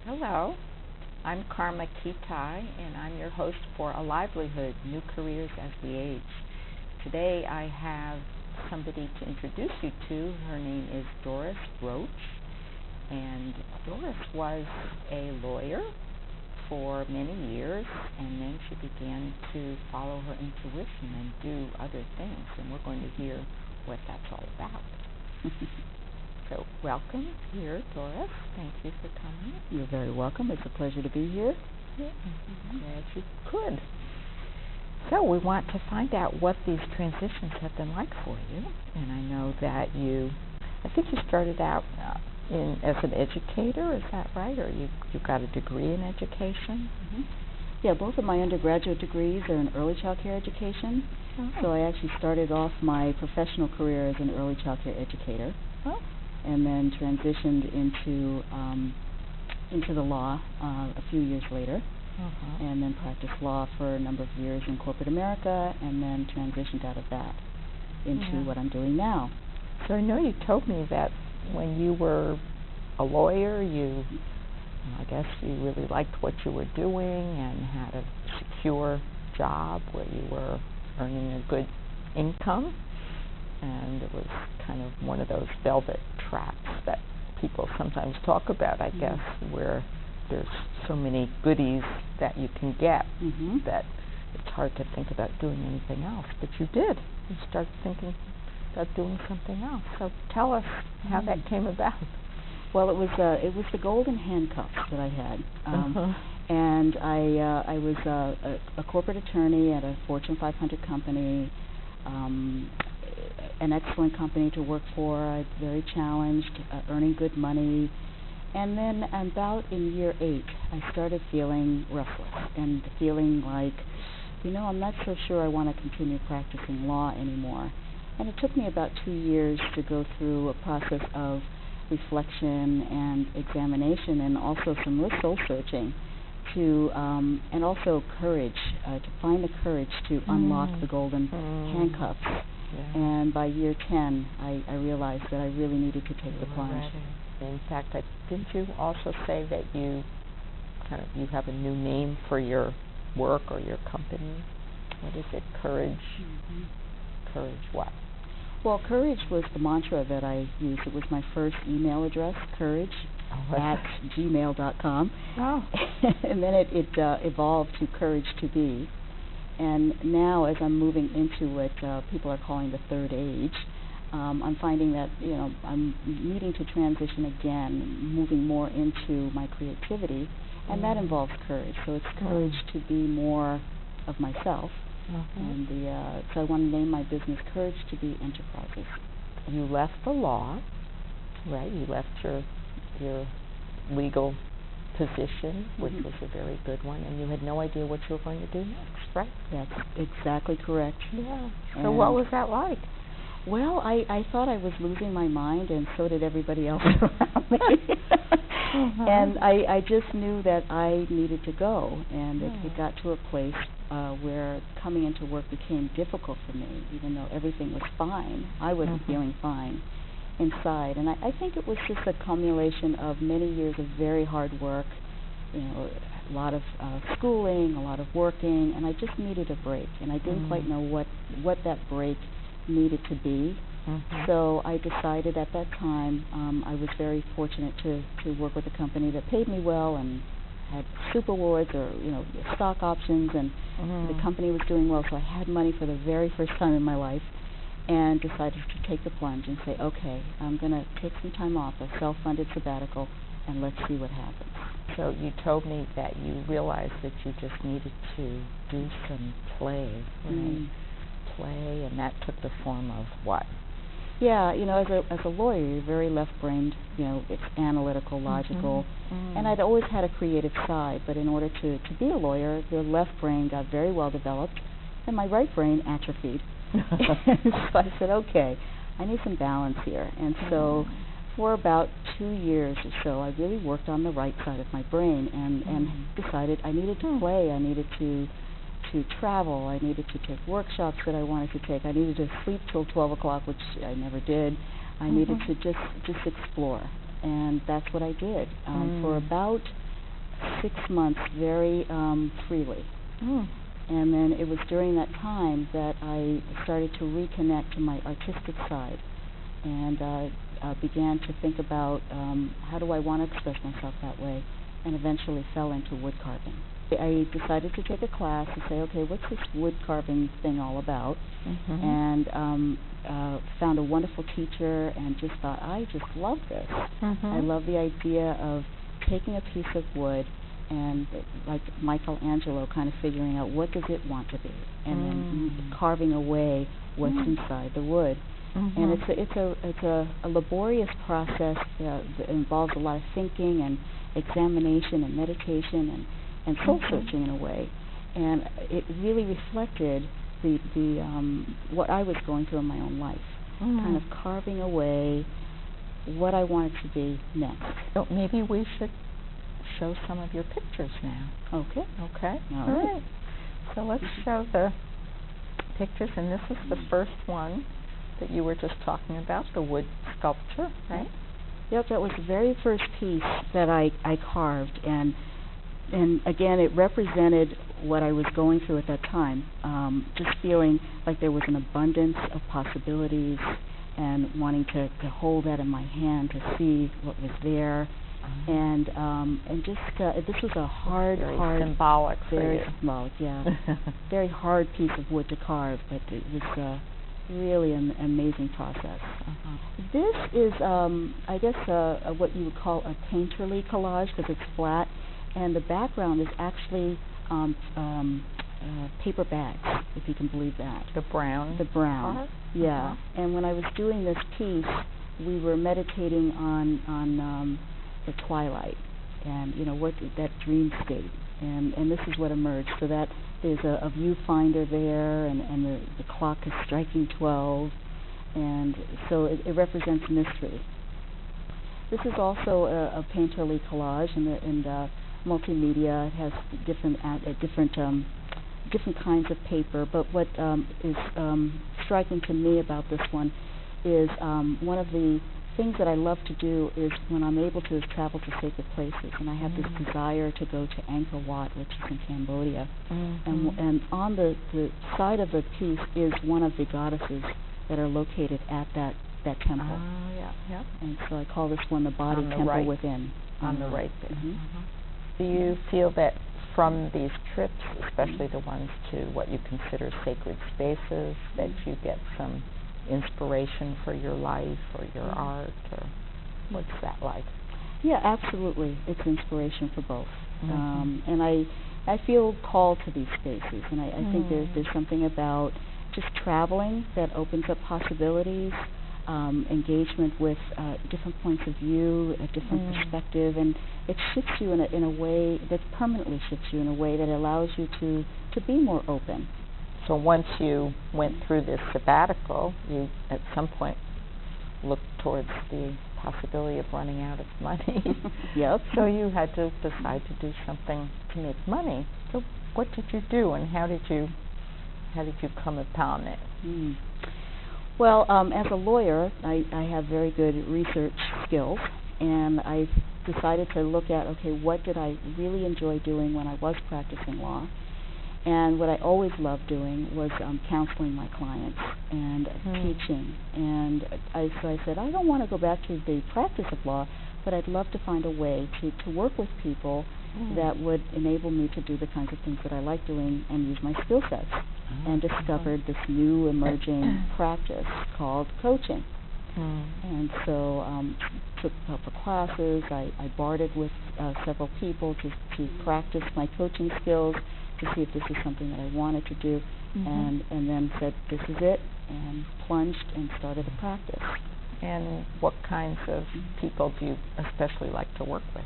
Hello, I'm Karma Kitaj, and I'm your host for A Livelihood, New Careers as We Age. Today I have somebody to introduce you to. Her name is Doris Roach, and Doris was a lawyer for many years, and then she began to follow her intuition and do other things, and we're going to hear what that's all about. So welcome here, Doris. Thank you for coming. You're very welcome. It's a pleasure to be here. Yeah, I'm glad you could. So we want to find out what these transitions have been like for you. And I know that I think you started out as an educator, is that right? Or you got a degree in education? Mm-hmm. Yeah, both of my undergraduate degrees are in early child care education. Oh. So I actually started off my professional career as an early child care educator. Oh. And then transitioned into the law a few years later, and then practiced law for a number of years in corporate America, and then transitioned out of that into what I'm doing now. So I know you told me that when you were a lawyer, I guess you really liked what you were doing and had a secure job where you were earning a good income. And it was kind of one of those velvet traps that people sometimes talk about, I guess, where there's so many goodies that you can get that it's hard to think about doing anything else. But you did. You started thinking about doing something else. So tell us how that came about. Well, it was the golden handcuffs that I had. And I was a corporate attorney at a Fortune 500 company. An excellent company to work for, very challenged, earning good money. And then about in year 8, I started feeling restless and feeling like, I'm not so sure I want to continue practicing law anymore. And it took me about 2 years to go through a process of reflection and examination, and also some real soul searching and also courage, to find the courage to unlock the golden handcuffs. Yeah. And by year 10, I realized that I really needed to take the plunge. In fact, didn't you also say that you have a new name for your work or your company? What is it? Courage? Courage what? Well, courage was the mantra that I used. It was my first email address, courage@gmail.com. Oh. And then it evolved to Courage to Be. And now, as I'm moving into what people are calling the third age, I'm finding that I'm needing to transition again, moving more into my creativity, and that involves courage. So it's courage to be more of myself, and so I want to name my business Courage to Be Enterprises. You left the law, right? You left your legal position, which was a very good one, and you had no idea what you were going to do next, right? That's exactly correct. Yeah. So what was that like? Well, I thought I was losing my mind, and so did everybody else around me. And I just knew that I needed to go, and it got to a place where coming into work became difficult for me, even though everything was fine. I wasn't feeling fine inside, and I think it was just a accumulation of many years of very hard work, a lot of schooling, a lot of working, and I just needed a break, and I didn't quite know what that break needed to be. So I decided at that time, I was very fortunate to work with a company that paid me well and had super awards or stock options, and the company was doing well, so I had money for the very first time in my life, and decided to take the plunge and say, okay, I'm going to take some time off, a self-funded sabbatical, and let's see what happens. So you told me that you realized that you just needed to do some play, right? Play, and that took the form of what? Yeah, as a lawyer, you're very left-brained, it's analytical, logical, and I'd always had a creative side, but in order to be a lawyer, the left brain got very well developed, and my right brain atrophied. So I said, okay, I need some balance here. And so for about 2 years or so, I really worked on the right side of my brain and decided I needed to play. I needed to travel. I needed to take workshops that I wanted to take. I needed to sleep till 12 o'clock, which I never did. I needed to just explore. And that's what I did. For about 6 months very freely. Mm. And then it was during that time that I started to reconnect to my artistic side and began to think about how do I want to express myself that way, and eventually fell into wood carving. I decided to take a class and say, okay, what's this wood carving thing all about? Mm-hmm. And found a wonderful teacher and just thought, I just love this. Mm-hmm. I love the idea of taking a piece of wood and, like Michelangelo, kind of figuring out what does it want to be, and then carving away what's inside the wood. Mm-hmm. And it's a laborious process that involves a lot of thinking and examination and meditation and soul searching in a way. And it really reflected the what I was going through in my own life, kind of carving away what I wanted to be next. So maybe we should show some of your pictures now. Okay. Okay. All right. So let's show the pictures, and this is the first one that you were just talking about, the wood sculpture, right? Yep, that was the very first piece that I carved, and again, it represented what I was going through at that time, just feeling like there was an abundance of possibilities and wanting to hold that in my hand to see what was there. And just this was a hard, symbolic, very for you. symbolic, yeah, very hard piece of wood to carve, but it was really an amazing process. This is, I guess, what you would call a painterly collage because it's flat, and the background is actually paper bags, if you can believe that. The brown. Part? Yeah. And when I was doing this piece, we were meditating on the twilight, and what that dreamscape, and this is what emerged. So that there's a viewfinder there, and the clock is striking 12, and so it represents mystery. This is also a painterly collage, and multimedia. It has different kinds of paper, but what is striking to me about this one is one of the things that I love to do is when I'm able to is travel to sacred places, and I have this desire to go to Angkor Wat, which is in Cambodia, and on the side of the piece is one of the goddesses that are located at that temple. And so I call this one the body temple right. within. On the right there. Do you feel that from these trips, especially the ones to what you consider sacred spaces, that you get some inspiration for your life or your art, or what's that like? Yeah, absolutely. It's inspiration for both. And I feel called to these spaces, and I think there's something about just traveling that opens up possibilities, engagement with different points of view, a different perspective, and it shifts you in a way that permanently shifts you in a way that allows you to be more open. So once you went through this sabbatical, you at some point looked towards the possibility of running out of money. Yep. So you had to decide to do something to make money. So what did you do, and how did you come upon it? Well, as a lawyer, I have very good research skills, and I decided to look at, okay, what did I really enjoy doing when I was practicing law? And what I always loved doing was counseling my clients and teaching. And so I said, I don't want to go back to the practice of law, but I'd love to find a way to work with people that would enable me to do the kinds of things that I like doing and use my skill sets. And discovered this new emerging practice called coaching. And so took a couple of classes. I bartered with several people to practice my coaching skills, to see if this is something that I wanted to do, and then said, this is it, and plunged and started a practice. And what kinds of people do you especially like to work with?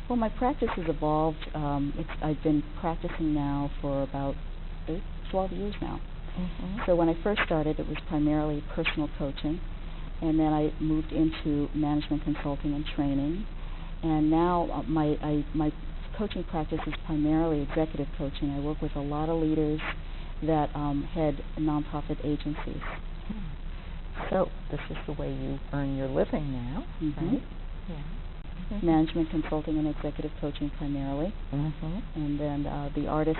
Well, my practice has evolved. I've been practicing now for about 12 years now. So when I first started, it was primarily personal coaching, and then I moved into management consulting and training, and now my coaching practice is primarily executive coaching. I work with a lot of leaders that head nonprofit agencies. So this is the way you earn your living now, right? Yeah. management consulting and executive coaching primarily. And then the artist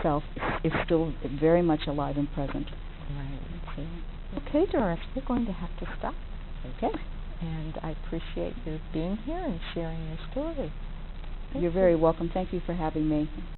self is still very much alive and present. Right. So, Okay, Doris, we're going to have to stop. okay. And I appreciate your being here and sharing your story. Thank You're you. very welcome. Thank you for having me.